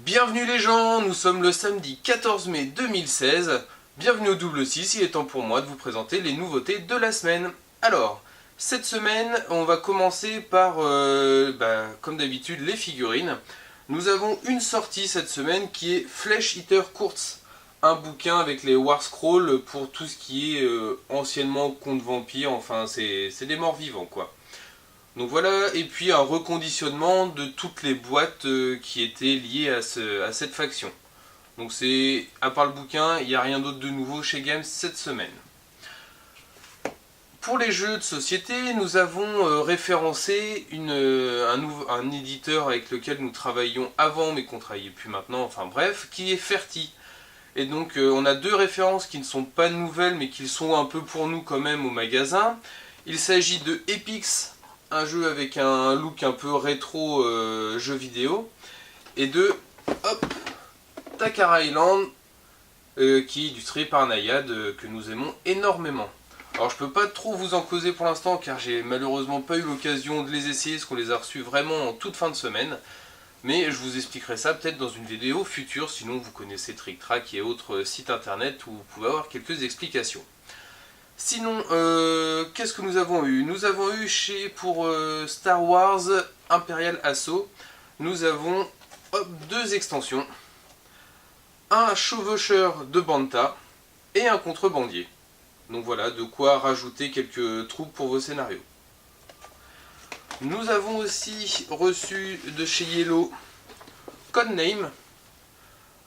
Bienvenue les gens, nous sommes le samedi 14 mai 2016. Bienvenue au double 6, il est temps pour moi de vous présenter les nouveautés de la semaine. Alors, cette semaine, on va commencer par, comme d'habitude, les figurines. Nous avons une sortie cette semaine qui est Flesh Eater Kurtz. Un bouquin avec les War Scrolls pour tout ce qui est anciennement conte vampire, enfin c'est des morts vivants quoi. Donc voilà, et puis un reconditionnement de toutes les boîtes qui étaient liées à cette faction. Donc c'est, à part le bouquin, il n'y a rien d'autre de nouveau chez Games cette semaine. Pour les jeux de société, nous avons référencé un éditeur avec lequel nous travaillions avant, mais qu'on ne travaille plus maintenant, enfin bref, qui est Ferti. Et donc on a deux références qui ne sont pas nouvelles, mais qui sont un peu pour nous quand même au magasin. Il s'agit de Epix, un jeu avec un look un peu rétro jeu vidéo, et de Takara Island, qui est illustré par Nayad, que nous aimons énormément. Alors je peux pas trop vous en causer pour l'instant car j'ai malheureusement pas eu l'occasion de les essayer parce qu'on les a reçus vraiment en toute fin de semaine. Mais je vous expliquerai ça peut-être dans une vidéo future, sinon vous connaissez Trick Track et autres sites internet où vous pouvez avoir quelques explications. Sinon, qu'est-ce que nous avons eu? Nous avons eu pour Star Wars Imperial Assault, nous avons deux extensions, un chevaucheur de Banta et un contrebandier. Donc voilà, de quoi rajouter quelques troupes pour vos scénarios. Nous avons aussi reçu de chez Yellow Codename,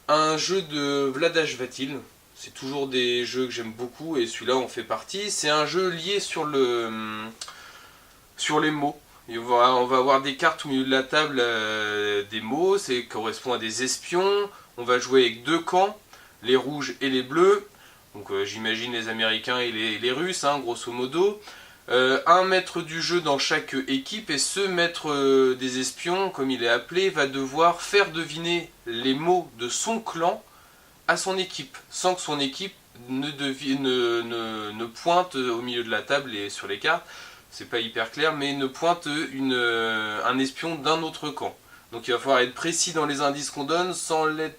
un jeu de Vladash Vatil. C'est toujours des jeux que j'aime beaucoup et celui-là en fait partie. C'est un jeu lié sur les mots. Et on va avoir des cartes au milieu de la table, des mots, ça correspond à des espions. On va jouer avec deux camps, les rouges et les bleus. Donc j'imagine les Américains et les Russes, hein, grosso modo. Un maître du jeu dans chaque équipe et ce maître des espions, comme il est appelé, va devoir faire deviner les mots de son clan à son équipe, sans que son équipe ne pointe au milieu de la table et sur les cartes, c'est pas hyper clair, mais ne pointe un espion d'un autre camp. Donc il va falloir être précis dans les indices qu'on donne, sans l'être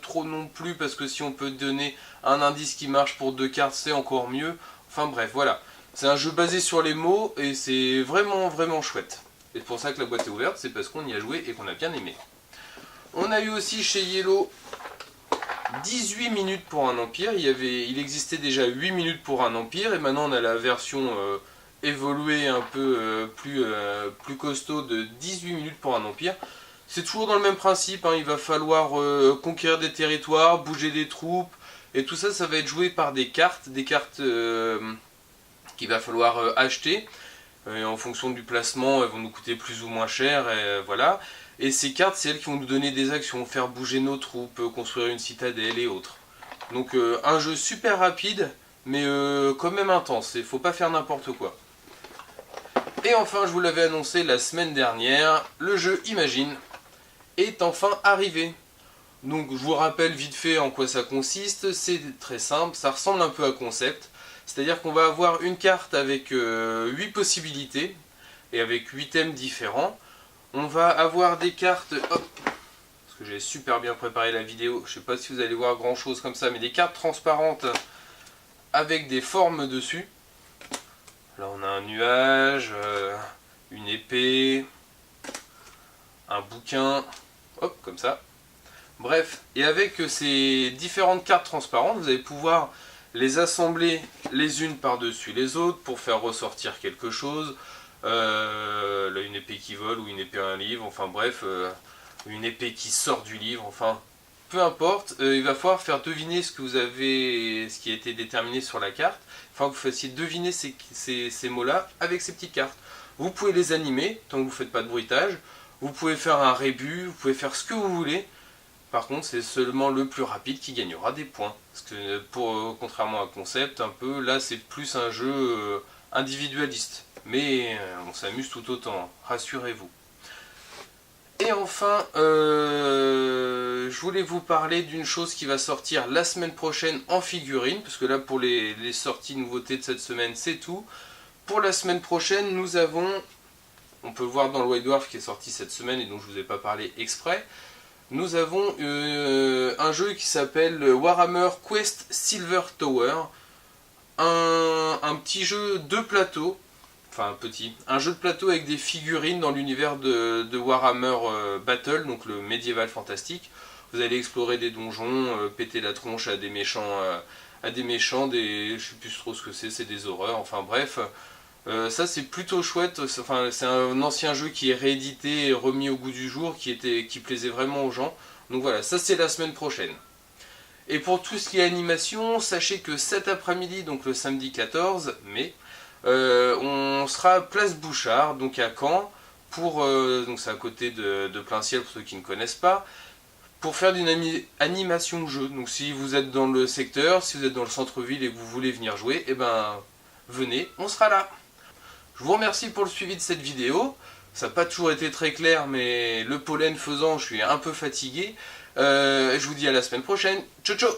trop non plus, parce que si on peut donner un indice qui marche pour deux cartes, c'est encore mieux. Enfin bref, voilà. C'est un jeu basé sur les mots et c'est vraiment vraiment chouette. Et c'est pour ça que la boîte est ouverte, c'est parce qu'on y a joué et qu'on a bien aimé. On a eu aussi chez Yellow 18 minutes pour un empire. Il existait déjà 8 minutes pour un empire et maintenant on a la version évoluée un peu plus costaud de 18 minutes pour un empire. C'est toujours dans le même principe, hein. Il va falloir conquérir des territoires, bouger des troupes et tout ça, ça va être joué par des cartes qu'il va falloir acheter. En fonction du placement, elles vont nous coûter plus ou moins cher, et voilà. Et ces cartes, c'est elles qui vont nous donner des actions, faire bouger nos troupes, construire une citadelle et autres. Donc un jeu super rapide, mais quand même intense, il ne faut pas faire n'importe quoi. Et enfin, je vous l'avais annoncé la semaine dernière, le jeu Imagine est enfin arrivé. Donc je vous rappelle vite fait en quoi ça consiste, c'est très simple, ça ressemble un peu à Concept. C'est-à-dire qu'on va avoir une carte avec 8 possibilités et avec 8 thèmes différents. On va avoir des cartes, parce que j'ai super bien préparé la vidéo, je ne sais pas si vous allez voir grand chose comme ça, mais des cartes transparentes avec des formes dessus. Là on a un nuage, une épée, un bouquin, hop comme ça. Bref, et avec ces différentes cartes transparentes, vous allez pouvoir les assembler les unes par-dessus les autres pour faire ressortir quelque chose. Là, une épée qui vole ou une épée à un livre, enfin bref, une épée qui sort du livre, enfin peu importe. Il va falloir faire deviner ce qui a été déterminé sur la carte. Enfin, que vous fassiez deviner ces mots-là avec ces petites cartes. Vous pouvez les animer tant que vous ne faites pas de bruitage. Vous pouvez faire un rébut, vous pouvez faire ce que vous voulez. Par contre, c'est seulement le plus rapide qui gagnera des points. Parce que contrairement à Concept, un peu, là c'est plus un jeu individualiste. Mais on s'amuse tout autant, rassurez-vous. Et enfin, je voulais vous parler d'une chose qui va sortir la semaine prochaine en figurine. Parce que là, pour les sorties nouveautés de cette semaine, c'est tout. Pour la semaine prochaine, nous avons, on peut le voir dans le White Dwarf qui est sorti cette semaine et dont je ne vous ai pas parlé exprès, nous avons un jeu qui s'appelle Warhammer Quest Silver Tower. Un petit jeu de plateau, enfin un jeu de plateau avec des figurines dans l'univers de Warhammer Battle, donc le médiéval fantastique. Vous allez explorer des donjons, péter la tronche à des méchants, je sais plus trop ce que c'est des horreurs, enfin bref. Ça c'est plutôt chouette, c'est un ancien jeu qui est réédité et remis au goût du jour, qui plaisait vraiment aux gens. Donc voilà, ça c'est la semaine prochaine. Et pour tout ce qui est animation, sachez que cet après-midi, donc le samedi 14 mai, on sera à Place Bouchard, donc à Caen, donc c'est à côté de Plain-Ciel pour ceux qui ne connaissent pas, pour faire d'une animation jeu. Donc si vous êtes dans le secteur, si vous êtes dans le centre-ville et que vous voulez venir jouer, eh ben venez, on sera là. Je vous remercie pour le suivi de cette vidéo. Ça n'a pas toujours été très clair, mais le pollen faisant, je suis un peu fatigué. Je vous dis à la semaine prochaine. Ciao ciao.